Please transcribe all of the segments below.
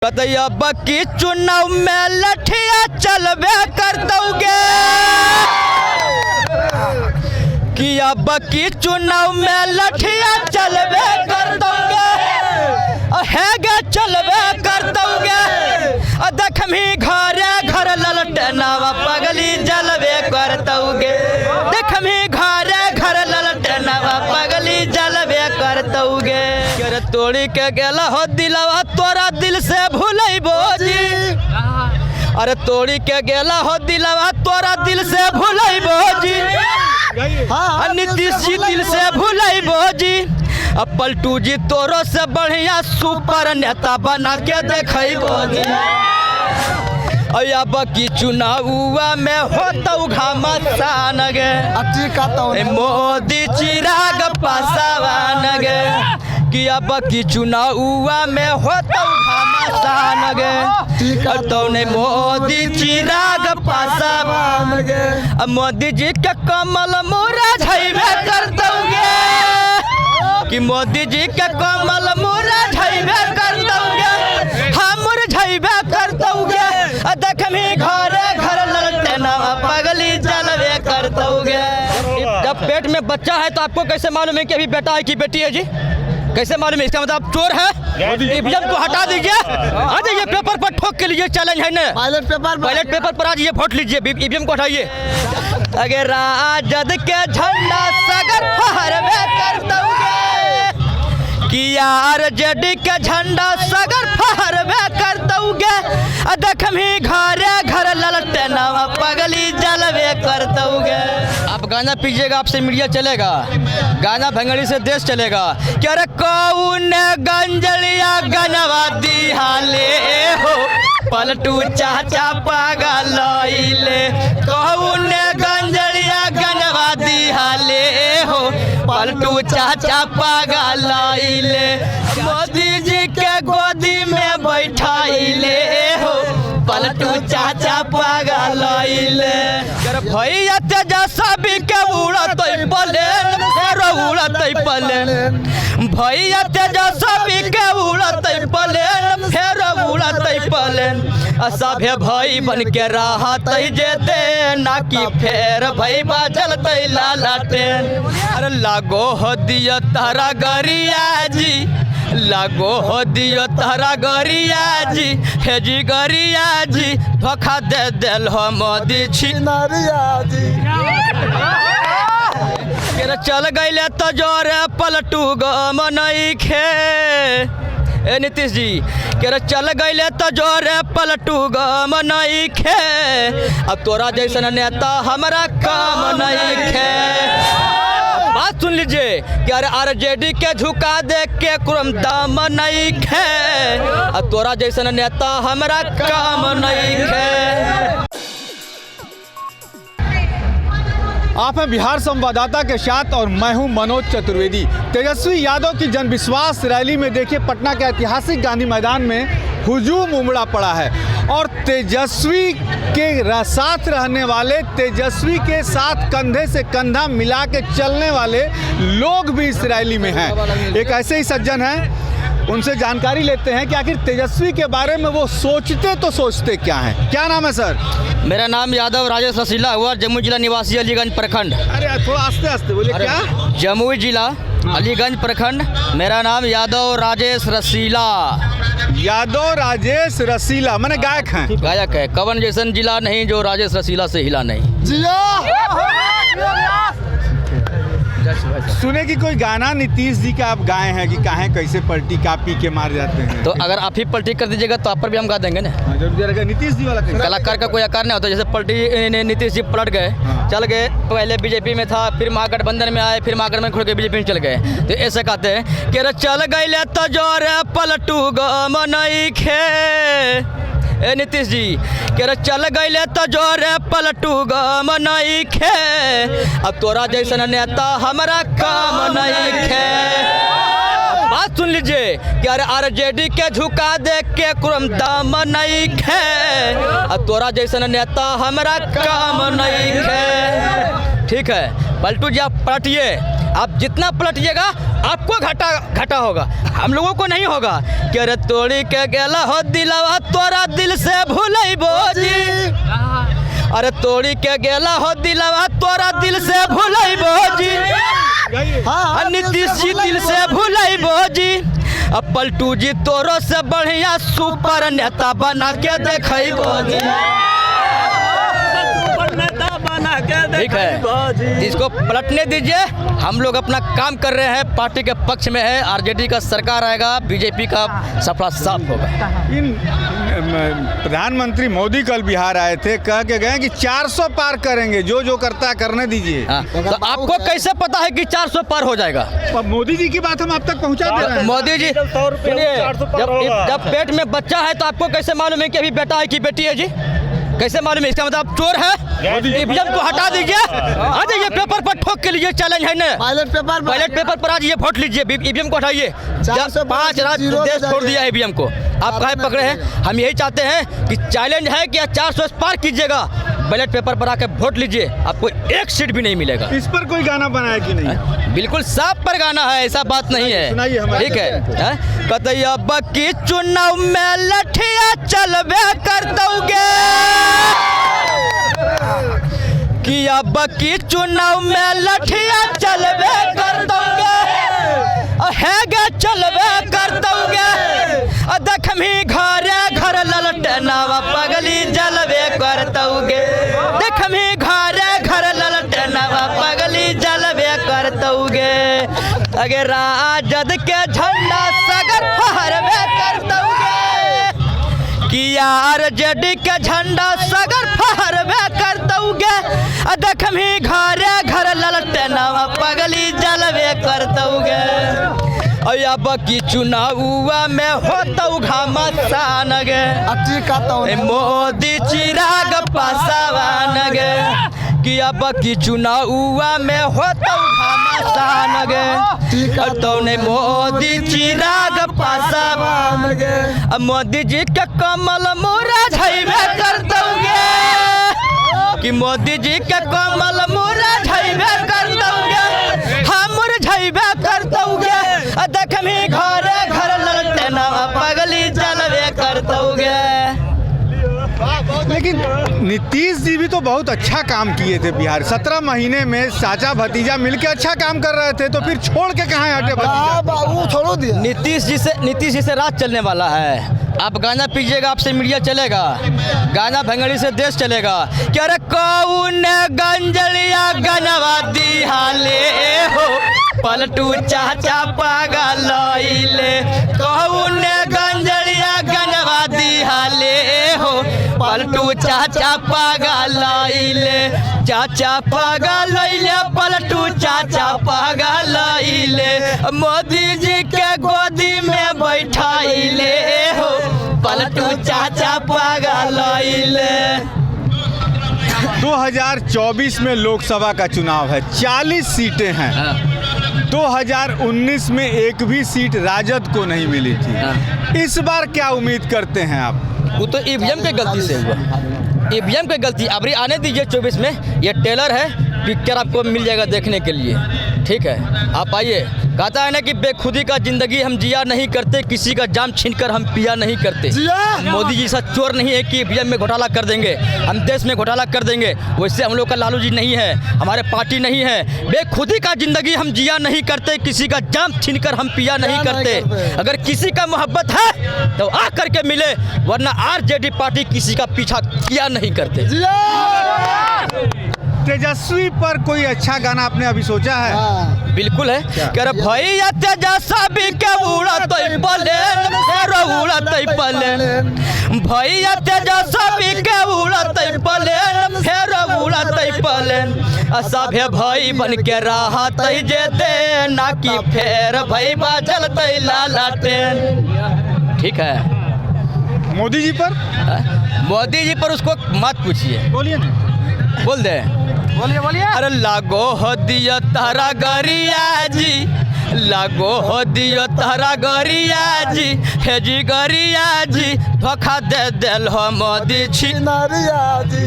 अब की चुनाव में लठिया चलबे कर दोगे कि अब की चुनाव में लठिया चलबे कर दोगे है गे चलबे कर दोगे देखमी घरे घर ललटनावा पगली जलबे कर दोगे देखमी घरे घर ललटनावा पगली जलबे कर दोगे तोड़ी के गेला हो दिलवा तोरा दिल से भूलैबो जी अरे तोड़ी के गेला हो दिलवा तोरा दिल से भूलैबो जी नीतीश जी दिल से भूलैबो जी पलटू जी तोरो से बढ़िया सुपर नेता बना के देखैबो जी अब की चुनाव में होतौ घमासान गे मोदी चिराग पासवान गे कि अब की चुनाव में होतौ घमासान गे तौने मोदी चिराग पासवान गे मोदी जी के कमल मोरा झैबे कर दोगे कि मोदी जी के कमल मोरा झैबे कर दोगे हम झैबे कर दोगे देखमी घरे घर ललटना पगली जलबे कर दोगे। जब पेट में बच्चा है तो आपको कैसे मालूम है कि अभी बेटा है कि बेटी है जी? कैसे मालूम है? इसका मतलब चोर है। ईवीएम को हटा दीजिए, आ जाइए पेपर पर ठोक के लीजिए, चैलेंज है ना बैलेट पेपर पर आ जाइए, वोट लीजिए, ईवीएम को हटाइए। अगर राजद के झंडा सगर फहरबे कर दोगे कि यार जेडी के झंडा सगर फहरबे कर दोगे देखमी घरे घर ललटनावा पगली जलबे कर दोगे। आप गाना पीजिएगा, आपसे मीडिया चलेगा, गाना भंगड़ी से देश चलेगा। क्या रे कौन गंजलिया गनवा दिहाले हो पलटू चाचा पागल ले कौन गंजलिया गनवा दिहाले हो पलटू चाचा पागल ले मोदी जी के गोदी में बैठाइले हो पलटू चाचा पागल ले भैया तेजस्वी के उड़तै प्लेन फेर उड़तै प्लेन भैया तेजस्वी के उड़तै प्लेन फेर उड़तै प्लेन सभे भाई बन के रहतै जेते ना कि फेर भैया चलतै लालटेन अरे लागो हो दिया तारा गरिया जी लागो हो दियो तारा गरिया जी हे जी गरिया जी धोखा दे देल हो मोदी छिनरिया जी चल गईले तो जोरे पलटू गम नइखे ए नीतीश जी के चल गईले तो जोरे पलटू गम नइखे अब तोरा जैसन नेता हमरा काम नइखे। बात सुन लीजिए कि अरे आरजेडी के झुका दे के कुरम दाम नहीं खे तोरा जैसन नेता हमरा काम नहीं खे। आप हैं बिहार संवाददाता के साथ और मैं हूं मनोज चतुर्वेदी। तेजस्वी यादव की जनविश्वास रैली में देखिए पटना के ऐतिहासिक गांधी मैदान में हुजूम उमड़ा पड़ा है और तेजस्वी के साथ रहने वाले, तेजस्वी के साथ कंधे से कंधा मिला के चलने वाले लोग भी इस रैली में हैं। एक ऐसे ही सज्जन हैं, उनसे जानकारी लेते हैं कि आखिर तेजस्वी के बारे में वो सोचते तो सोचते क्या हैं। क्या नाम है सर? मेरा नाम यादव राजेश रसीला हुआ, जमुई जिला निवासी, अलीगंज प्रखंड। अरे थोड़ा आस्ते आस्ते बोलिए। क्या? जमुई जिला अलीगंज प्रखंड, मेरा नाम यादव राजेश रसीला। यादव राजेश रसीला माने गायक हैं? गायक है। कवन जैसन जिला नहीं जो राजेश रसीला से हिला नहीं। सुने कि कोई गाना नीतीश जी का आप गाए हैं कि काहे कैसे पलटी का पी के मार जाते हैं, तो अगर आप ही पलटी कर दीजिएगा तो आप पर भी हम गा देंगे ना। नीतीश जी वाला कलाकार का कोई आकार नहीं होता। जैसे पलटी नीतीश जी पलट गए, चल गए, पहले बीजेपी में था, फिर महागठबंधन में आए, फिर महागठबंधन छोड़ के बीजेपी में चल गए, तो ऐसे कहते हैं कि चल गए तो जोरे पलटू गम नइखे। ए नीतीश जी के चल गईले तो जोरे पलटू गम नइखे अब तोरा जैसन नेता हमरा काम नइखे। बात सुन लीजिए कि अरे आरजेडी के झुका दे के कुरम दाम नइखे अब तोरा जैसन नेता हमरा काम नइखे। ठीक है, पलटू जी आप पलटिए आप जितना पलटिएगा आपको घाटा होगा, हम लोगों को नहीं होगा। कि अरे तोड़ी के गेला हो दिलवा तोरा दिल से भूलैबो जी, अरे तोड़ी के गेला हो दिलवा तोरा दिल से भूलैबो जी, नीतीश जी दिल से भूलैबो जी, अब पलटू जी तोरो से बढ़िया सुपर नेता बना के देखैबो जी। ठीक है, इसको पलटने दीजिए, हम लोग अपना काम कर रहे हैं, पार्टी के पक्ष में है। आरजेडी का सरकार आएगा, बीजेपी का सफला साफ होगा। प्रधानमंत्री मोदी कल बिहार आए थे, कह के गए कि 400 पार करेंगे, जो जो करता है करने दीजिए। तो आपको कैसे पता है कि 400 पार हो जाएगा? मोदी जी की बात हम आप तक पहुंचा दे रहे हैं। मोदी जी सुनिए, जब पेट में बच्चा है तो आपको कैसे मालूम है कि अभी बेटा है कि बेटी है जी? कैसे मालूम है? इसका मतलब आप चोर है। ईवीएम को हटा दीजिए, आ जाइए पेपर पर ठोक के लीजिए, चैलेंज है ना। बैलेट पेपर पर आ जाइए, वोट लीजिए, ईवीएम को हटाइए। 5 रात देश छोड़ दिया ईवीएम को, आप काहे पकड़े हैं? हम यही चाहते हैं कि चैलेंज है कि 400 पार कीजिएगा, बैलेट पेपर पर आकर वोट लीजिए, आपको एक सीट भी नहीं मिलेगा। इस पर कोई गाना बनाया कि नहीं? बिल्कुल साफ पर गाना है, ऐसा बात नहीं है। ठीक है, कतैया बक्की चुनाव में लठिया चलबे कर दोगे, कि अब की चुनाव में लठिया चलबे कर दोगे, है गे चलबे कर दोगे, देखमी घरे घर ललटनावा पगली जलबे कर दोगे, देखमी घरे घर ललटनावा पगली जलबे कर दोगे, अगर राजद के झंडा सगर फहरबे कर दोगे, कि यार जेडी के झंडा सगर फहरबे कर दोगे, देखमी घरे घर ललटनावा पगली जलबे कर दोगे। अब की चुनाव में होतौ घमासान गे, मोदी चिराग पासवान गे, कि अब की चुनाव में होतौ घमासान गे, तो ने मोदी चिराग पासवान गे, मोदी जी के कमल मोरा झैबे कर दोगे, कि मोदी जी के कमल मोरा झैबे कर दोगे, हम झैबे कर दोगे, देखमी घरे घर ललटनावा पगली जलबे कर दोगे। लेकिन नीतीश जी भी तो बहुत अच्छा काम किए थे बिहार, 17 महीने में चाचा भतीजा मिलके अच्छा काम कर रहे थे, तो फिर छोड़ के कहाँ हटे भतीजा? छोड़ो दिया। नीतीश जी से राज चलने वाला है। आप गाना पीजिएगा, आपसे मीडिया चलेगा, गाना भंगड़ी से देश चलेगा। क्या रे कौन गंजलिया गनवा दिहाले हो, पलटू चाचा पागलइले, कौन गंजलिया गनवा दिहाले हो, पलटू चाचा पागलइले, चाचा पागलइले, पलटू चाचा पागलइले, मोदी जी के गोदी में बैठाइले हो, पलटू चाचा पागलइले। 2024 में लोकसभा का चुनाव है, 40 सीटें हैं। 2019 में एक भी सीट राजद को नहीं मिली थी। इस बार क्या उम्मीद करते हैं आप? वो तो ईवीएम की गलती से हुआ, ईवीएम की गलती। अभी आने दीजिए 24 में, ये टेलर है, पिक्चर आपको मिल जाएगा देखने के लिए। ठीक है, आप आइए। कहता है ना कि बेखुदी का जिंदगी हम जिया नहीं करते, किसी का जाम छीनकर हम पिया नहीं करते। मोदी जी ऐसा चोर नहीं है कि ईवीएम में घोटाला कर देंगे, हम देश में घोटाला कर देंगे। वैसे हम लोग का लालू जी नहीं है, हमारे पार्टी नहीं है। बेखुदी का जिंदगी हम जिया नहीं करते, किसी का जाम छीनकर हम पिया नहीं करते। अगर किसी का मोहब्बत है तो आ करके मिले, वरना आरजेडी पार्टी किसी का पीछा किया नहीं करते। तेजस्वी पर कोई अच्छा गाना आपने अभी सोचा है? बिल्कुल है। कर भैया तेजस्वी के उड़त प्लेन, उड़त प्लेन, भैया तेजस्वी के उड़त प्लेन, फेर उड़त प्लेन, सभे भाई बन के रहत जेते, ना कि फेर भाई बाजलत लालटेन। ठीक है। मोदी जी पर? मोदी जी पर उसको मत पूछिए, बोलिए ना, बोल दे, बोलिए। अरे लागो हो दिया तारा गरिया जी, लागो हो दियो तारा गरिया जी, हे जी गरिया जी, धोखा दे दिल हो मोदी छिनरिया जी।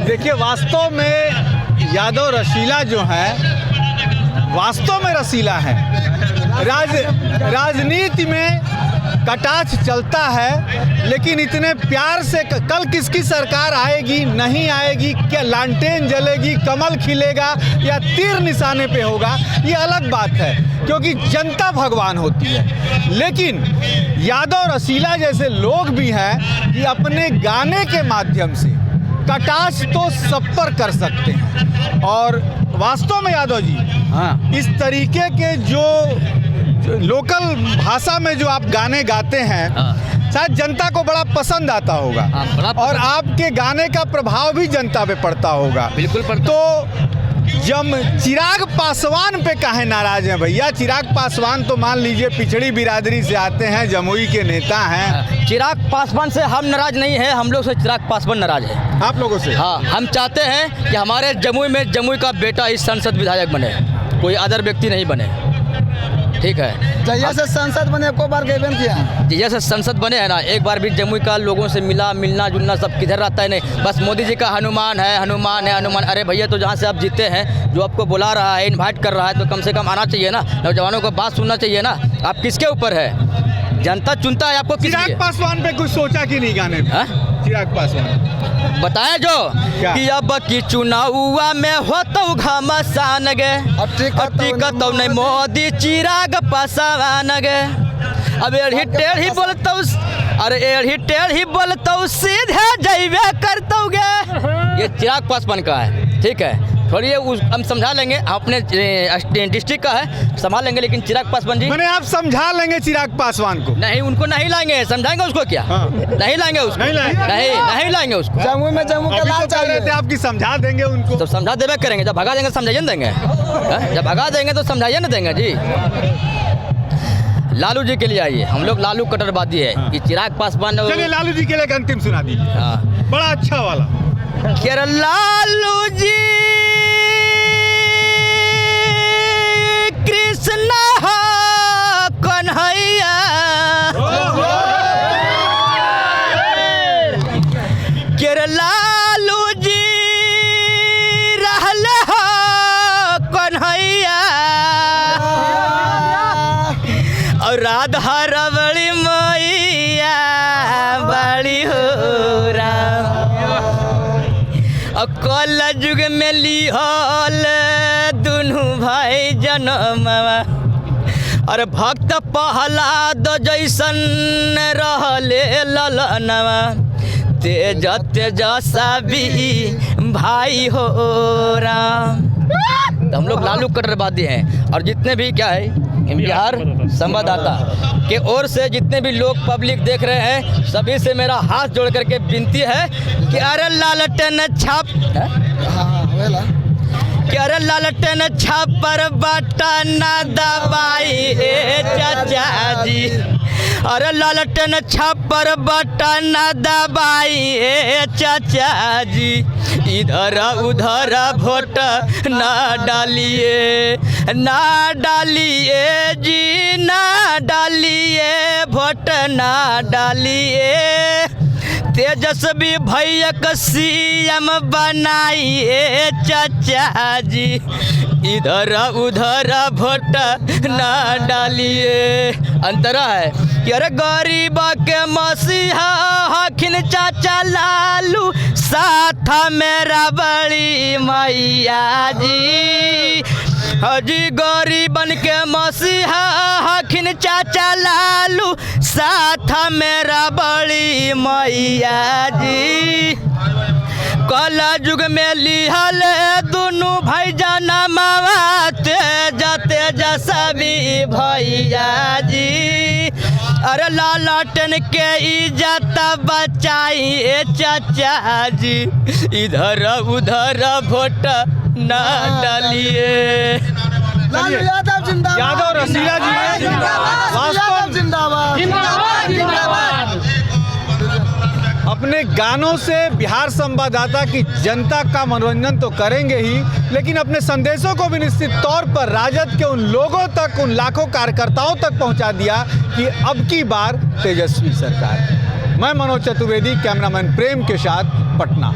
देखिए, वास्तव में यादव रसीला जो है, वास्तव में रसीला है। राजनीति में कटाक्ष चलता है, लेकिन इतने प्यार से कल किसकी सरकार आएगी नहीं आएगी, क्या लालटेन जलेगी, कमल खिलेगा या तीर निशाने पे होगा, ये अलग बात है, क्योंकि जनता भगवान होती है। लेकिन यादव रसीला जैसे लोग भी हैं कि अपने गाने के माध्यम से कटाक्ष तो सब पर कर सकते हैं। और वास्तव में यादव जी, हाँ, इस तरीके के जो लोकल भाषा में जो आप गाने गाते हैं, हाँ, शायद जनता को बड़ा पसंद आता होगा। हाँ, बड़ा पसंद। और आपके गाने का प्रभाव भी जनता पे पड़ता होगा। बिल्कुल पड़ता। तो जब चिराग पासवान पे काहे नाराज हैं भैया? चिराग पासवान तो मान लीजिए पिछड़ी बिरादरी से आते हैं, जमुई के नेता हैं। चिराग पासवान से हम नाराज नहीं है, हम लोग से चिराग पासवान नाराज है। आप लोगों से? हाँ, हम चाहते हैं कि हमारे जमुई का बेटा इस संसद विधायक बने, कोई अदर व्यक्ति नहीं बने। ठीक है, जहिया से संसद बने एको बार गए किया, जैसे संसद बने हैं ना, एक बार भी जमुई का लोगों से मिलना जुलना सब किधर रहता है? नहीं, बस मोदी जी का हनुमान है, हनुमान है, हनुमान। अरे भैया, तो जहाँ से आप जीते हैं, जो आपको बुला रहा है, इनवाइट कर रहा है, तो कम से कम आना चाहिए ना, नौजवानों को बात सुनना चाहिए ना। आप किसके ऊपर है? जनता चुनता है आपको। चिराग पासवान पे कुछ सोचा कि नहीं गाने में? चिराग पासवान बताए जो क्या? कि अब की चुनाव में होतो घमासान गे, टिकत नहीं मोदी चिराग पासवान गे। अब एढ़ी टेढ़ी बोलतो, अरे एढ़ी टेढ़ी बोलतो, सीधे जैवे करतो गे। ये चिराग पासवान का है। ठीक है, थोड़ी हम समझा लेंगे, अपने डिस्ट्रिक्ट का है, संभाल लेंगे। लेकिन चिराग पासवान जी, मैंने आप समझा लेंगे चिराग पासवान को? नहीं, उनको नहीं लाएंगे। समझाएंगे उसको क्या? हाँ। नहीं लाएंगे उसको, नहीं लाएंगे? नहीं लाएंगे उसको। जमुई में जम्मू का अभी लाल तो कह रहे थे चाहिए। आपकी समझा देंगे उनको। तो समझा देवे करेंगे, जब भगा देंगे तो समझाइए ना देंगे। जब भगा देंगे तो समझाइए ना देंगे जी। लालू जी के लिए आइए, हम लोग लालू कटरवादी है। हाँ। कि चिराग पासवान चलिए लालू जी के लिए एक अंतिम सुना दीजिए। हाँ, बड़ा अच्छा वाला। लालू जी कृष्ण कन्हैया, लालू जी रहले हो कन्हैया, और राधा रबड़ी मैया बड़ी हो राम। और कल युग में लिहल दुनू भाई जनमवा, और भक्त प्रहलाद जैसन रहले ललनवा, तेज तेजस्वी भाई हो राम। तो हम लोग लालू कटरवादी हैं। और जितने भी क्या है बिहार संवाददाता के ओर से जितने भी लोग पब्लिक देख रहे हैं, सभी से मेरा हाथ जोड़ करके विनती है कि अरे लालटेन छाप, कि अरे लालटेन छाप पर बटन दबाई ए चाचा जी, अरे लालटेन छाप पर बटन दबाई ए चाचा जी, इधर उधर वोट ना डालिए, ना डालिए जी, ना डालिए वोट, ना डालिए। तेजस्वी भैया का सीएम बनाइए चाचा जी, इधर उधर वोट ना डालिए। अंतरा है कि अरे गरीब के मसीहा हखिन चाचा लालू, साथ मेरा बड़ी मैया जी, हजी गरीबन के मसीहा हखिन चाचा लालू, साथ मेरा बड़ी मैया जी। कल युग में लिहल दुनू भाई जनमवा, तेज तेजस्वी भैया जी, अरे लालटेन के इज्जत बचाइए चाचा जी, इधर उधर वोट ना डालिए। लालू यादव जिंदाबाद, यादव रसीला जी वास्तव जिंदाबाद, जिंदाबाद। अपने गानों से बिहार संवाददाता की जनता का मनोरंजन तो करेंगे ही, लेकिन अपने संदेशों को भी निश्चित तौर पर राजद के उन लोगों तक, उन लाखों कार्यकर्ताओं तक पहुंचा दिया कि अब की बार तेजस्वी सरकार। मैं मनोज चतुर्वेदी, कैमरामैन प्रेम के साथ, पटना।